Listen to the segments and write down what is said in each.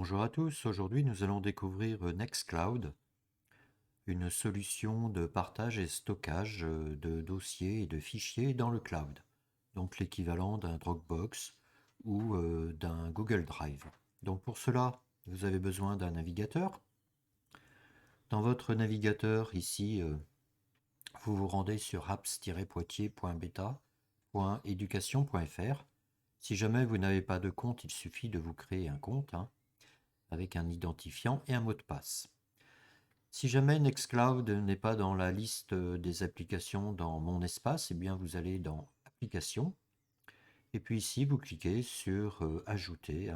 Bonjour à tous, aujourd'hui nous allons découvrir Nextcloud, une solution de partage et stockage de dossiers et de fichiers dans le cloud, donc l'équivalent d'un Dropbox ou d'un Google Drive. Donc pour cela, vous avez besoin d'un navigateur. Dans votre navigateur ici, vous vous rendez sur apps-poitiers.beta.education.fr. Si jamais vous n'avez pas de compte, il suffit de vous créer un compte avec un identifiant et un mot de passe. Si jamais Nextcloud n'est pas dans la liste des applications dans mon espace, eh bien vous allez dans Applications et puis ici vous cliquez sur Ajouter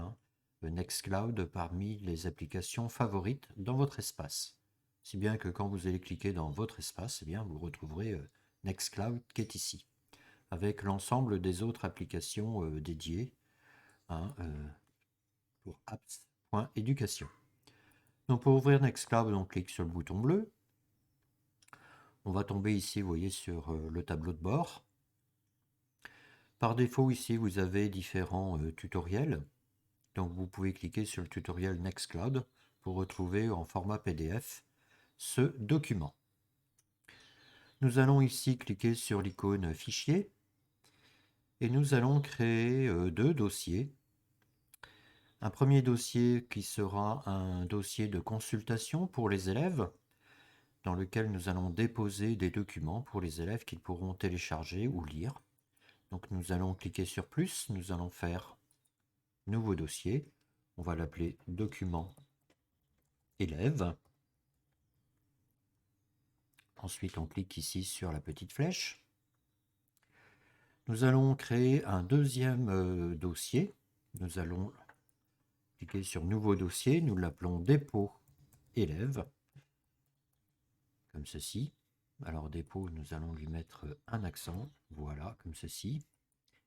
Nextcloud parmi les applications favorites dans votre espace. Si bien que quand vous allez cliquer dans votre espace, eh bien vous retrouverez Nextcloud qui est ici, avec l'ensemble des autres applications dédiées pour apps.education. Donc pour ouvrir Nextcloud, on clique sur le bouton bleu. On va tomber ici, vous voyez, sur le tableau de bord. Par défaut, ici, vous avez différents tutoriels. Donc vous pouvez cliquer sur le tutoriel Nextcloud pour retrouver en format PDF ce document. Nous allons ici cliquer sur l'icône Fichier et nous allons créer deux dossiers. Un premier dossier qui sera un dossier de consultation pour les élèves, dans lequel nous allons déposer des documents pour les élèves qu'ils pourront télécharger ou lire. Donc nous allons cliquer sur plus, nous allons faire nouveau dossier, on va l'appeler document élève. Ensuite on clique ici sur la petite flèche. Nous allons créer un deuxième dossier, nous allons cliquer sur nouveau dossier, nous l'appelons dépôt élève, comme ceci. Alors dépôt, nous allons lui mettre un accent, voilà, comme ceci.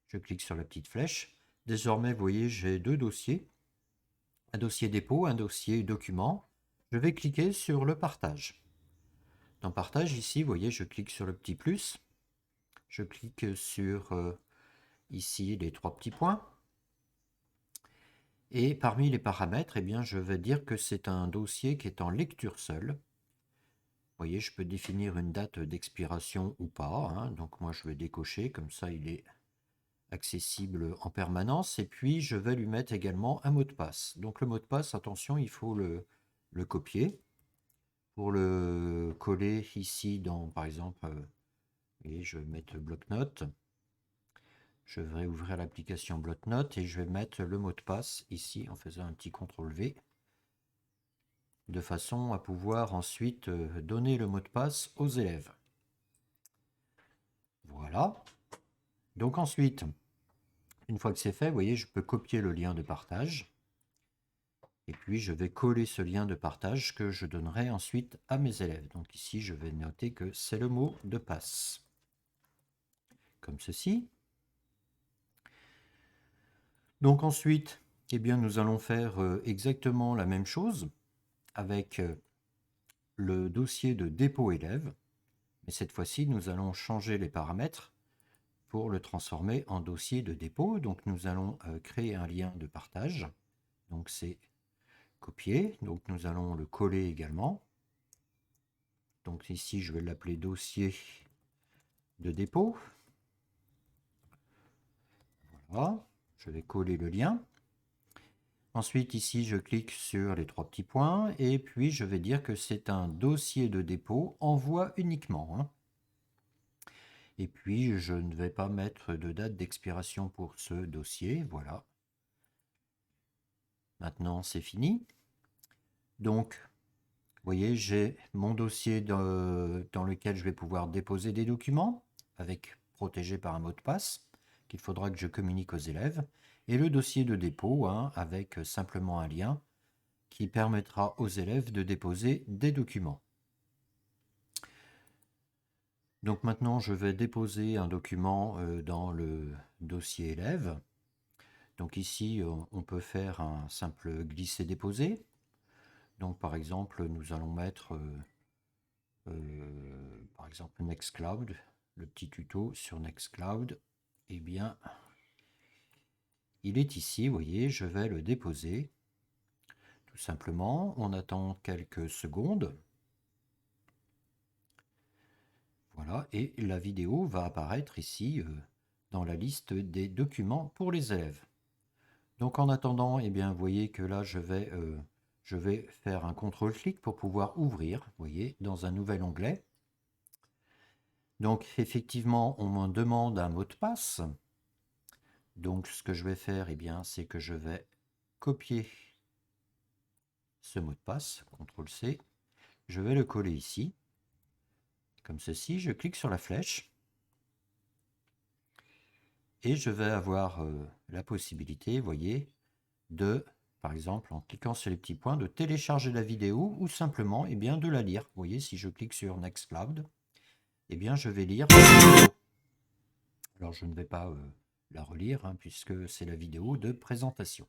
Je clique sur la petite flèche. Désormais, vous voyez, j'ai deux dossiers. Un dossier dépôt, un dossier document. Je vais cliquer sur le partage. Dans partage, ici, vous voyez, je clique sur le petit plus. Je clique sur ici les trois petits points. Et parmi les paramètres, eh bien, je vais dire que c'est un dossier qui est en lecture seule. Vous voyez, je peux définir une date d'expiration ou pas. Donc moi, je vais décocher, comme ça, il est accessible en permanence. Et puis, je vais lui mettre également un mot de passe. Donc le mot de passe, attention, il faut le copier. Pour le coller ici dans, par exemple, et je vais mettre bloc-notes. Je vais ouvrir l'application bloc-notes et je vais mettre le mot de passe ici en faisant un petit CTRL-V, de façon à pouvoir ensuite donner le mot de passe aux élèves. Voilà. Donc ensuite, une fois que c'est fait, vous voyez, je peux copier le lien de partage. Et puis je vais coller ce lien de partage que je donnerai ensuite à mes élèves. Donc ici, je vais noter que c'est le mot de passe. Comme ceci. Donc ensuite, eh bien, nous allons faire exactement la même chose avec le dossier de dépôt élève. Mais cette fois-ci, nous allons changer les paramètres pour le transformer en dossier de dépôt. Donc nous allons créer un lien de partage. Donc c'est copier. Donc nous allons le coller également. Donc ici, je vais l'appeler dossier de dépôt. Voilà. Je vais coller le lien. Ensuite, ici, je clique sur les trois petits points et puis je vais dire que c'est un dossier de dépôt envoi uniquement. Et puis, je ne vais pas mettre de date d'expiration pour ce dossier. Voilà. Maintenant, c'est fini. Donc, vous voyez, j'ai mon dossier dans lequel je vais pouvoir déposer des documents, protégé par un mot de passe, qu'il faudra que je communique aux élèves, et le dossier de dépôt, avec simplement un lien qui permettra aux élèves de déposer des documents. Donc maintenant, je vais déposer un document dans le dossier élève. Donc ici, on peut faire un simple glisser-déposer. Donc par exemple, nous allons mettre par exemple Nextcloud, le petit tuto sur Nextcloud. Eh bien, il est ici, vous voyez, je vais le déposer. tout simplement. On attend quelques secondes. Voilà, et la vidéo va apparaître ici dans la liste des documents pour les élèves. Donc en attendant, eh bien, vous voyez que là, je vais faire un contrôle-clic pour pouvoir ouvrir, vous voyez, dans un nouvel onglet. Donc effectivement, on me demande un mot de passe. Donc ce que je vais faire, eh bien, c'est que je vais copier ce mot de passe, CTRL-C. Je vais le coller ici, comme ceci. Je clique sur la flèche. Et je vais avoir la possibilité, vous voyez, de, par exemple, en cliquant sur les petits points, de télécharger la vidéo ou simplement eh bien, de la lire. Vous voyez, si je clique sur Nextcloud, eh bien, je vais lire la vidéo. Alors, je ne vais pas la relire, hein, puisque c'est la vidéo de présentation.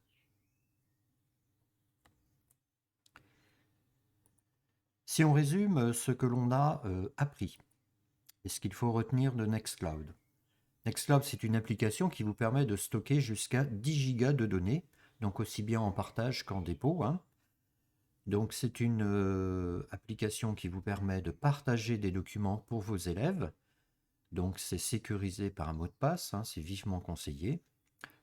Si on résume ce que l'on a appris, et ce qu'il faut retenir de Nextcloud. Nextcloud, c'est une application qui vous permet de stocker jusqu'à 10 gigas de données, donc aussi bien en partage qu'en dépôt, hein. Donc c'est une application qui vous permet de partager des documents pour vos élèves. Donc c'est sécurisé par un mot de passe, hein, c'est vivement conseillé.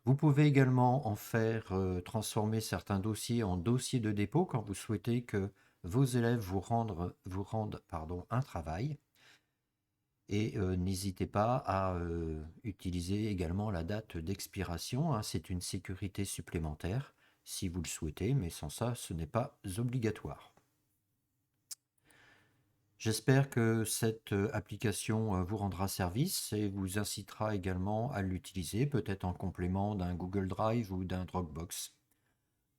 Vous pouvez également en faire transformer certains dossiers en dossiers de dépôt quand vous souhaitez que vos élèves vous rendent un travail. Et n'hésitez pas à utiliser également la date d'expiration, hein, c'est une sécurité supplémentaire si vous le souhaitez, mais sans ça, ce n'est pas obligatoire. J'espère que cette application vous rendra service et vous incitera également à l'utiliser, peut-être en complément d'un Google Drive ou d'un Dropbox.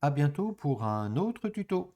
À bientôt pour un autre tuto.